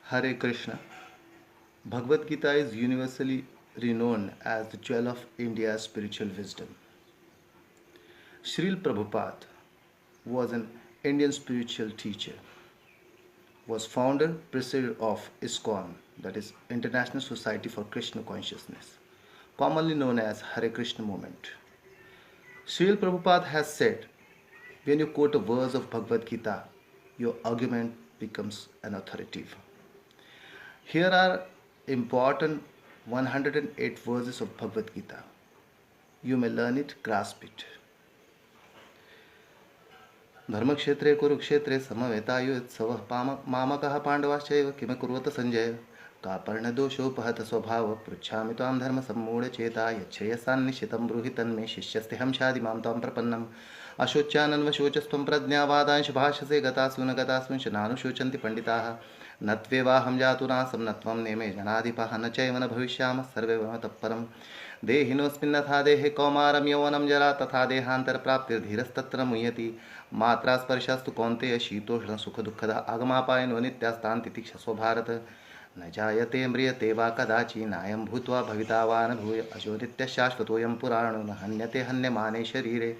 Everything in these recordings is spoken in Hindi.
Hare Krishna. Bhagavad Gita is universally renowned as the jewel of India's spiritual wisdom. Srila Prabhupada was an Indian spiritual teacher, was founder president of ISKCON, that is International Society for Krishna Consciousness, commonly known as Hare Krishna movement. Srila Prabhupada has said, when you quote a verse of Bhagavad Gita, your argument becomes an authoritative. Here are important 108 verses of Bhagavad Gita. You may learn it, grasp it. धर्मक्षेत्रे कुरुक्षेत्रे समवेतायुत्सवः मामकः पाण्डवाश्चैव किम कुर्वत संजय कापर्णदोषोपहत स्वभाव पृच्छामि त्वां धर्मसम्मूढचेता यच्छयसान्निश्चितं ब्रूहि तन्मे शिष्यस्तेऽहं शाधि मां त्वां प्रपन्नम् अशोच्यानन्वशोचस्त्वं प्रज्ञावादांश भाषसे गतासु न गतास्मिंश नानुशोचन्ति पंडिताः न त्वेवाहं जातु नासं न त्वं नेमे जनाधिपः न चैव न भविष्यामः सर्वे वयमतः परम् देहिनोऽस्मिन्नथा देहे कौमारं यौवनं जरा तथा देहान्तरप्राप्तिर्धीरस्तत्र मुह्यति मात्रा स्पर्शस्तु कौन्तेय शीतोष्ण सुखदुःखदा आगमापायनो नित्यास्तान् तितिक्षस्व भारत न जायते म्रियते वा कदाचि नायं भूत्वा भविता वा न भूय अजो शाश्वतोऽयं पुराणो न हन्यते हन्यमाने शरीरे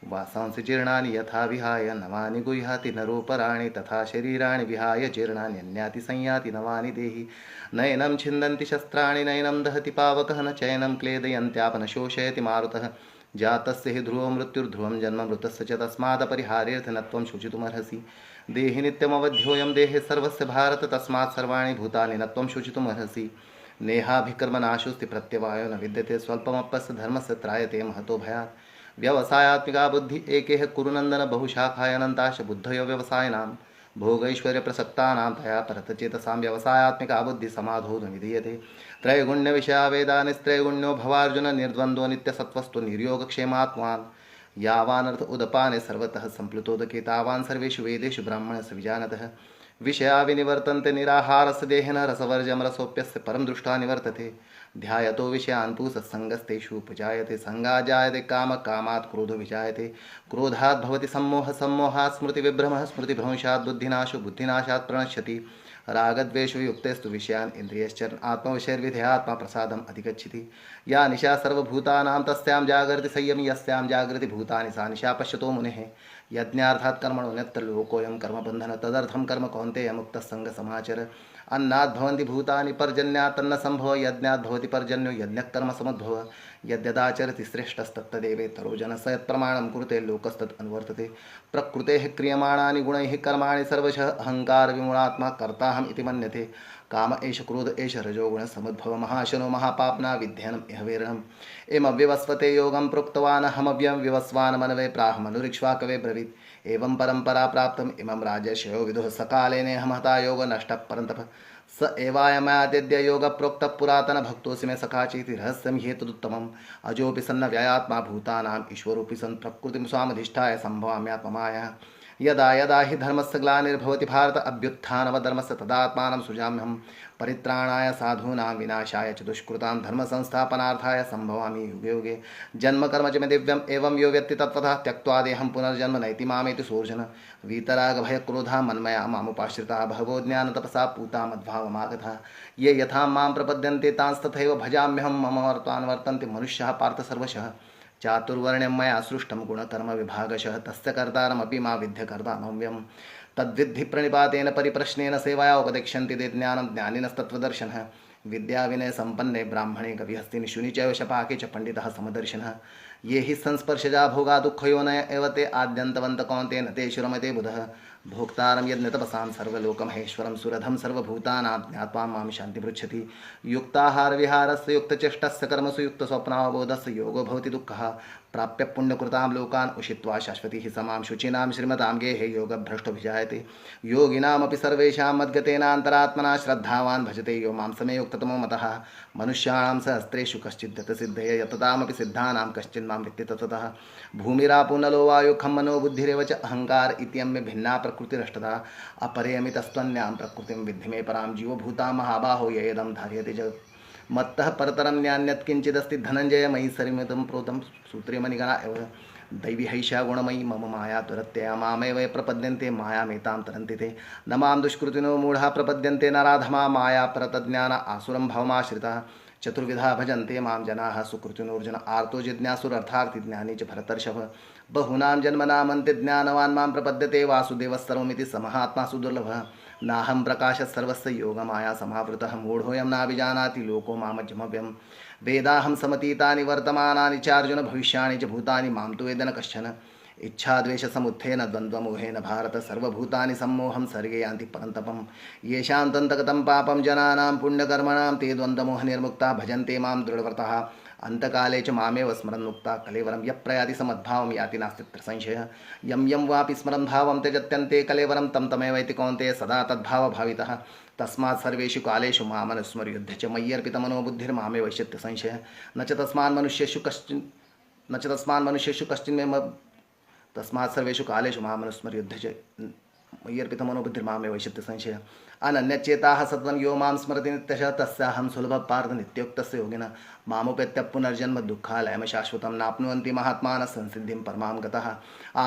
वासांसि जीर्णानि यथा विहाय नवानि गुह्याति नरोपराणि तथा शरीराणि विहाय जीर्णानि अन्याति संयाति नवानि देहि नयनं छिन्दन्ति शस्त्राणि नयनं दहति पावकः न चयनं क्लेदयन्त्यापन शोषयति मारुतः जातस्य हि ध्रुवं मृत्युर्ध्रुवं जन्म मृतस्य च तस्मादपरिहार्यर्थ न त्वं शोचितुमर्हसि देहि नित्यमवध्योऽयं देहे सर्वस्य भारत तस्मात् सर्वाणि भूतानि न त्वं शोचितुमर्हसि नेहाभिकर्मनाशोऽस्ति प्रत्यवायो न विद्यते स्वल्पमप्यस्य धर्मस्य त्रायते महतो भयात् व्यवसायात्मिका बुद्धि एकेह कुरुनंदन बहुशाखायनन्ताश बुद्धयो व्यवसायिनां भोगैश्वर्यप्रसक्तानां तया परतचेतसां व्यवसायात्मिका बुद्धि समाधो न विधीयते त्रैगुण्यविषया वेदानिस्त्रैगुण्यो भवार्जुन निर्द्वन्द्वो नित्यसत्त्वस्तु निर्योगक्षेमात्मान् यावानर्थ उदपाने सर्वतः सम्प्लुतोदके तावान् सर्वेषु वेदेषु ब्राह्मणस्य विजानतः विषया विनिवर्तन्ते निराहारस्य देहेन रसवर्जं रसोप्यस्य परं दृष्ट्वा निवर्तते ध्यायतो विषयान् तु सत्सङ्गस्तेषु उपजायते संगा जायते काम कामात् क्रोधो विजायते क्रोधात् भवति सम्मोह सम्मोहात् स्मृतिविभ्रमः स्मृतिभ्रंशात् बुद्धिनाशो बुद्धिनाशात् प्रणश्यति रागद्वेषो युक्तेस्तु विषयान् इन्द्रियश्चरन् आत्मविषयर्विधेयात्मा प्रसादम् अधिगच्छति या निशा सर्वभूतानां तस्यां जागर्ति संयमी यस्यां जागृति भूतानि सा निशा पश्यतो मुनेः यज्ञार्थात् कर्मणो अन्यत्र लोकोऽयं कर्मबन्धन तदर्थं कर्म कौन्तेय मुक्तः सङ्गसमाचर अन्नात् भवन्ति भूतानि पर्जन्यात् तन्न सम्भव यज्ञात् भवति पर्जन्यो यज्ञः कर्म समुद्भव यद्यदाचरति श्रेष्ठस्तत्तदेवेतरो जनः स यत्प्रमाणं कुरुते लोकस्तत् अनुवर्तते प्रकृतेः क्रियमाणानि गुणैः कर्माणि सर्वशः अहङ्कारविमूढात्मा कर्ताहम् इति मन्यते काम एष क्रोध एष रजोगुण समुद्भव महाशनो महापाप्ना विध्यनम् इह वेरणम् एमव्यवस्वते योगं प्रोक्तवान् अहमव्यं विवस्वान् मनवे प्राह मनुरिक्ष्वाकवे ब्रवीत् एवं परंपरा प्राप्तम् इमं राजर्षयो विदुः सकाले नेहमहता योग नष्टः परन्तप स एवायमाद्य योग प्रोक्त पुरातन भक्तोऽसि मे सखा चेति रहस्यं ह्येतदुत्तमम् अजोऽपि सन्न व्यायात्मा भूतानाम् ईश्वरोऽपि सन् प्रकृतिं स्वामधिष्ठाय सम्भवाम्यात्ममाया यदा यदा हि धर्मस्य ग्लानिर्भवति भारत अभ्युत्थानवधर्मस्य तदात्मानं सृजाम्यहं परित्राणाय साधूनां विनाशाय च दुष्कृतां धर्मसंस्थापनार्थाय सम्भवामि युगे युगे जन्मकर्म च मे दिव्यम् एवं यो व्यक्ति तत्त्वतः त्यक्त्वा देहं पुनर्जन्म नैति मामेति सोऽर्जुन वीतरागभयक्रोधा मन्मया मामुपाश्रिताः बहवो ज्ञानतपसा पूता मद्भावमागताः ये यथा मां प्रपद्यन्ते तांस्तथैव भजाम्यहं मम वर्त्मान् वर्तन्ते मनुष्याः पार्थ सर्वशः चातुर्वर्ण्यं मया सृष्टं गुणकर्म विभागशः तस्य कर्तारमपि मा विद्य कर्तामव्यं तद्विद्धि प्रणिपातेन परिप्रश्नेन सेवया उपदेक्ष्यन्ति ते ज्ञानं ज्ञानिनस्तत्त्वदर्शनः विद्या विनय संपन्ने ब्राह्मणे कविहस्तिनि शुनि चैव शपाके च पंडितः समदर्शिनः ये हि संस्पर्शजा भोगा दुःखयोनय एव ते आद्यन्तवन्त कौन्तेय न तेषु रमते बुधः भोक्तारं यज्ञतपसां सर्वलोकमहेश्वरं सुरधं सर्वभूतानां ज्ञात्वा मां शान्ति पृच्छति युक्ताहार विहारस्य युक्तचेष्टस्य कर्मसु युक्तस्वप्नावबोधस्य योगो भवति दुःखः प्राप्य पुण्यकृतां लोकान् उषित्वा शाश्वती हि समां शुचीनां श्रीमतां गेहे योगभ्रष्टोऽभिजायते योगिनामपि सर्वेषां मद्गतेनान्तरात्मना श्रद्धावान् भजते यो मां समयुक्ततमो मतः मनुष्याणां सहस्रेषु कश्चिद्यतसिद्धये यततामपि सिद्धानां कश्चिन्मां वित्ति ततः भूमिरापो नलो वायु खं मनो बुद्धिरेव च अहङ्कार इत्यम्य भिन्ना प्रकृतिरष्टधा अपरेयमितस्त्वन्यां प्रकृतिं विद्धि मे परां जीवभूता महाबाहो ययदं धार्यते जगत् मत्तः परतरं न्यान्यत् किञ्चिदस्ति धनञ्जय मयि सरिमितं प्रोतं सूत्रे मणिगणा एव दैवी हैषा गुणमयी मम माया दुरत्यया मामेव प्रपद्यन्ते मायामेतां तरन्ति ते न मां दुष्कृतिनो मूढा प्रपद्यन्ते नराधमा माया परतज्ञान आसुरं भवमाश्रिताः चतुर्विधा भजन्ते मां जनाः सुकृतिनोर्जुन आर्तो जिज्ञासुरर्थार्थी ज्ञानी च भरतर्षभ बहूनां जन्मनामन्ते ज्ञानवान् मां प्रपद्यते वासुदेवः सर्वमिति समहात्मा सुदुर्लभः नाहं प्रकाशः सर्वस्य योगमाया समावृतः मूढोऽयं नाभिजानाति लोको मामजमव्यं वेदाहं समतीतानि वर्तमानानि चार्जुन भविष्याणि च भूतानि मां तु वेद न कश्चन इच्छाद्वेषसमुत्थेन द्वन्द्वमोहेन भारत सर्वभूतानि सम्मोहं सर्गे यान्ति परन्तपं येषां तन्तगतं पापं जनानां पुण्यकर्मणां ते द्वन्द्वमोहनिर्मुक्ता भजन्ते मां दृढव्रतः अंतकाले च मामेव स्मरन्मुक्ता कलेवरं यः प्रयाति समद्भावं याति नास्ति संशयः यं यं वापि स्मरन् भावं त्यजत्यन्ते कलेवरं तं तमेव इति कौन्तेय सदा तद्भावभावितः तस्मात् सर्वेषु कालेषु मामनुस्मर्युध्य च मय्यर्पितमनो बुद्धिर्मामे वैश्यत्य संशयः न च तस्मान् मनुष्येषु कश्चिन् मे तस्मात् सर्वेषु कालेषु मामनुस्मर्युध्य च मय्यर्पितमनो बुद्धिर्मामे वैश्यत्य संशयः अनन्यचेताः सततं यो मां स्मरति नित्यशः तस्याहं सुलभः पार्थ नित्योक्तस्य योगिनः मामुपेत्य पुनर्जन्म दुःखालयं शाश्वतं नाप्नुवन्ति महात्मानः संसिद्धिं परमां गतः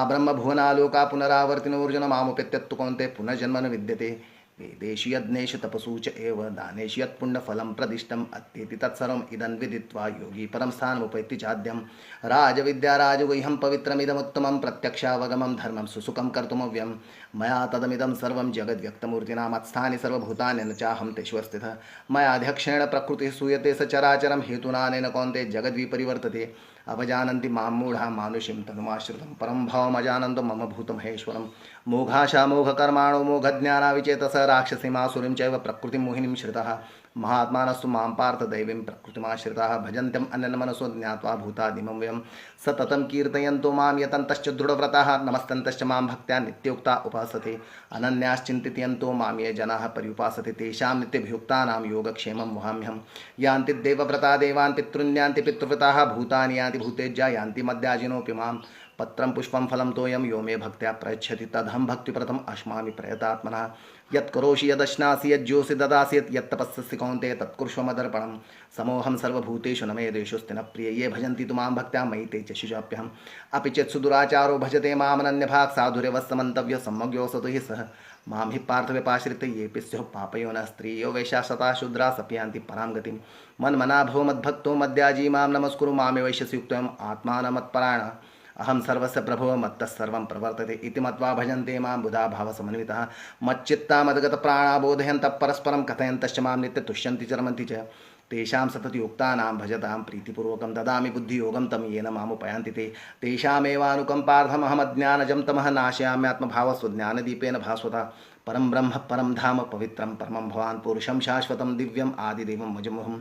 आब्रह्मभुवनालोका पुनरावर्तिनोऽर्जुन मामुपेत्यत्तु कौन्तेय पुनर्जन्म न विद्यते वेदेषु यज्ञेषु तपसु च एव दानेषु यत्पुण्यफलं प्रदिष्टम् अत्येति तत्सर्वम् इदं विदित्वा योगी परं स्थानमुपैति चाद्यं राजविद्या राजगुह्यं पवित्रमिदमुत्तमं प्रत्यक्षावगमं धर्मं सुसुखं कर्तुमव्यं मया तदमिदं सर्वं जगद्व्यक्तमूर्तिना मत्स्थानि सर्वभूतानि न चाहं तेषु स्थितः मयाध्यक्षेण प्रकृतिः सूयते सचराचरं हेतुनानेन कौन्तेय जगद्विपरिवर्तते अवजानन्ति मां मूढा मानुषीं तनुमाश्रितं परं भावमजानन्तं मम भूतमहेश्वरं मोघाशा मोघकर्माणो मोघज्ञानाविचेतस राक्षसीमासुरीं चैव प्रकृतिं मोहिनीं श्रितः महात्मानस्तु मां पार्थ दैवीं प्रकृतिमाश्रिताः भजन्त्यम् अनन्यमनसो ज्ञात्वा भूतादिमं वयं सततं कीर्तयन्तो मां यतन्तश्च दृढव्रताः नमस्तन्तश्च मां भक्त्या नित्योक्ता उपासते अनन्याश्चिन्तयन्तो मां ये जनाः पर्युपासते तेषां नित्यभियुक्तानां योगक्षेमं वहाम्यहं यान्ति देवव्रता देवान् पितॄन् यान्ति पितृव्रताः भूतानि यान्ति भूतेज्या यान्ति मद्याजिनोऽपि मां पत्रं पुष्पं फलं तोयं यो मे भक्त्या प्रयच्छति तदहं भक्तिप्रदम् अश्मामि प्रयतात्मनः यत्करोषि यदश्नासि यज्जोषि ददासि यत्तपस्यसि कौन्तेय तत्कुर्ष्व मदर्पणं समोहं सर्वभूतेषु न मे देशोऽस्ति न प्रिय ये भजन्ति तु मां भक्त्या मयि ते च शुचाप्यहम् अपि चेत् सुदुराचारो भजते मामनन्यभाक् साधुर्यवः सम्यग्योऽसतु हि सः मां हि पार्थव्यपाश्रिते येऽपि स्युः पापयोनः स्त्रियो वैश्याः शता शूद्रा सप्यान्ति परां गतिं मन्मना भव मद्भक्तो मद्याजी मां नमस्कुरु मामे वैश्यसि युक्तम् आत्मानमत्परायण अहं सर्वस्य प्रभो मत्तः सर्वं प्रवर्तते इति मत्वा भजन्ते मां बुधा भावसमन्वितः मच्चित्ता मद्गतप्राणा बोधयन्तः परस्परं कथयन्तश्च मां नित्यतुष्यन्ति च रमन्ति च तेषां सततयुक्तानां भजतां प्रीतिपूर्वकं ददामि बुद्धियोगं तं येन मामुपयान्ति ते तेषामेवानुकम्पार्थमहमज्ञानजं तमः नाशयाम्यात्मभावस्वज्ञानदीपेन भास्वता परं ब्रह्म परं धाम पवित्रं परमं भवान् पुरुषं शाश्वतं दिव्यम् आदिदेवं मजमुहम्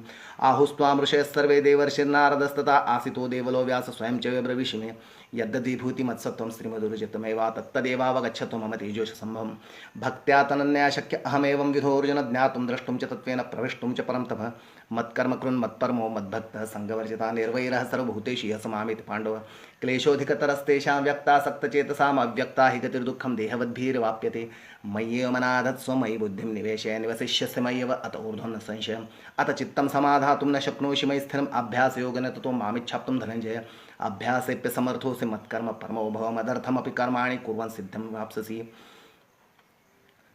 आहुस्त्वां ऋषयः सर्वे देवर्षिर्नारदस्तथा आसितो देवलो व्यास स्वयं च ब्रवीषि मे यद्दधिभूतिमत्सत्वं श्रीमधुरचित्तमेवा तत्तदेवावगच्छतु मम तेजोशसम्भवं भक्त्या तनन्या शक्य अहमेवं विधोर्जुन ज्ञातुं द्रष्टुं च तत्त्वेन प्रविष्टुं च परं तपः मत्कर्म कृन् मत्परमो मद्भक्तः सङ्गवर्जिता निर्वैरः सर्वभूतेषु यः समामिति पाण्डव क्लेशोऽधिकतरस्तेषां व्यक्तासक्तचेतसाम् अव्यक्ता हि गतिर्दुःखं देहवद्भिर्वाप्यते मय्येव मनाधत्स्व मयि बुद्धिं निवेशय निवसिष्यसि मय्येव अत ऊर्ध्वं न संशयम् अत चित्तं समाधातुं न शक्नोषि मयि स्थिरम् अभ्यासयोगेन ततो मामिच्छाप्तुं धनञ्जय अभ्यासेऽप्य समर्थोऽसि मत्कर्म परमो भव मदर्थमपि कर्माणि कुर्वन् सिद्धिं वाप्स्यसि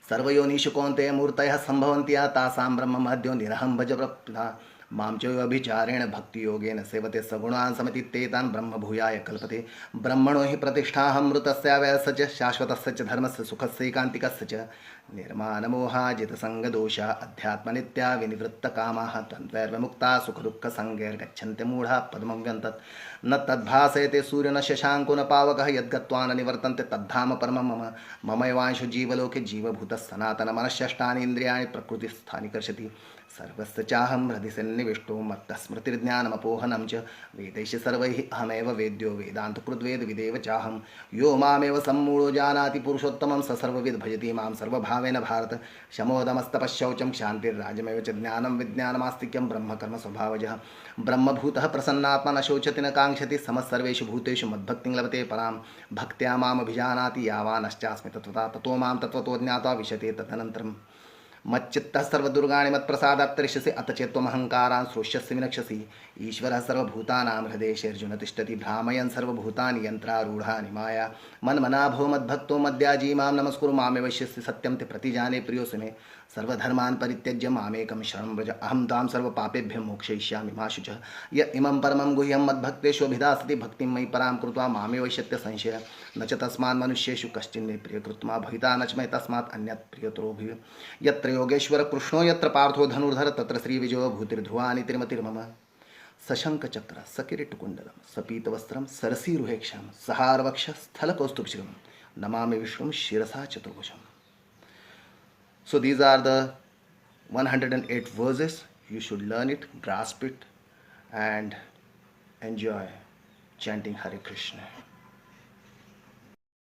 सर्वयोनिषु कौन्तेय मूर्तयः सम्भवन्ति तासां ब्रह्ममहद्यो निरहं भज प्रप्ता मां चोऽभिचारेण भक्तियोगेन सेवते सगुणान् समतीत्येतान् ब्रह्मभूयाय कल्पते ब्रह्मणो हि प्रतिष्ठाहमृतस्यावयस्य च शाश्वतस्य च धर्मस्य सुखस्यैकान्तिकस्य च निर्मानमोहाजितसङ्गदोषा अध्यात्मनित्या विनिवृत्तकामाः द्वन्द्वैर्विमुक्ता सुखदुःखसङ्गैर्गच्छन्ति मूढाः पद्मं व्यन्तत् न तद्भासयते सूर्यो न शशाङ्को न पावकः यद्गत्वा न निवर्तन्ते तद्धाम परमं मम ममैवांशो जीवलोके जीवभूतः सनातनमनश्चष्टानि इन्द्रियाणि प्रकृतिस्थानि कर्षति सर्वस्य चाहं हृदि सन्निविष्टो मत्तः स्मृतिर्ज्ञानमपोहनं च वेदैश्च सर्वैः अहमेव वेद्यो वेदान्तकृद्वेदविदेव चाहं यो मामेव सम्मूढो जानाति पुरुषोत्तमं स सर्वविद् भजति मां सर्वभावेन भारत शमोदमस्तपश्शौचं क्षान्तिर्राजमेव च ज्ञानं विज्ञानमास्तिक्यं ब्रह्मकर्मस्वभावजः ब्रह्मभूतः प्रसन्नात्मा न शोचति न काङ्क्षति समस्सर्वेषु भूतेषु मद्भक्तिं लभते परां भक्त्या मामभिजानाति यावानश्चास्मि तत्त्वता ततो मां तत्त्वतो ज्ञात्वा विशते तदनन्तरं मच्चित्तः सर्वदुर्गाणि मत्प्रसादात् तरिष्यसि अथ चेत्त्वमहङ्कारान् श्रोष्यसि विनक्ष्यसि। ईश्वरः सर्वभूतानां हृदयेऽर्जुन तिष्ठति भ्रामयन् सर्वभूतानि यन्त्रारूढानि माया। मन्मना भव मद्भक्तो मद्याजी मां नमस्कुरु मामे वैश्यसि सत्यं ते प्रतिजाने प्रियोऽसि मे। सर्वधर्मान् परित्यज्य मामेकं शरणं व्रज अहं तां सर्वपापेभ्यः मोक्षयिष्यामि मा शुचः। य इमं परमं गुह्यं मद्भक्तेष्वभिधास्यति भक्तिं मयि परां कृत्वा मामे वैश्यत्य संशयः। न च तस्मात् मनुष्येषु कश्चिन्मे प्रियकृत्मा भविता न च मे तस्मात् अन्यत् प्रियतरोऽभिः। यत्र योगेश्वर कृष्णो यत्र पार्थो धनुर्धर तत्र श्रीविजयो भूतिर्ध्रुवानि तिरुमतिर्मम। सशङ्खचक्र सकिरीटकुण्डलं सपीतवस्त्रं सरसीरुहेक्षं सहारवक्षस्थलकौस्तुभशिखं नमामि विष्णुं शिरसा चतुर्भुजम्. So these are the 108 verses. You should learn it, grasp it, and enjoy chanting Hare Krishna.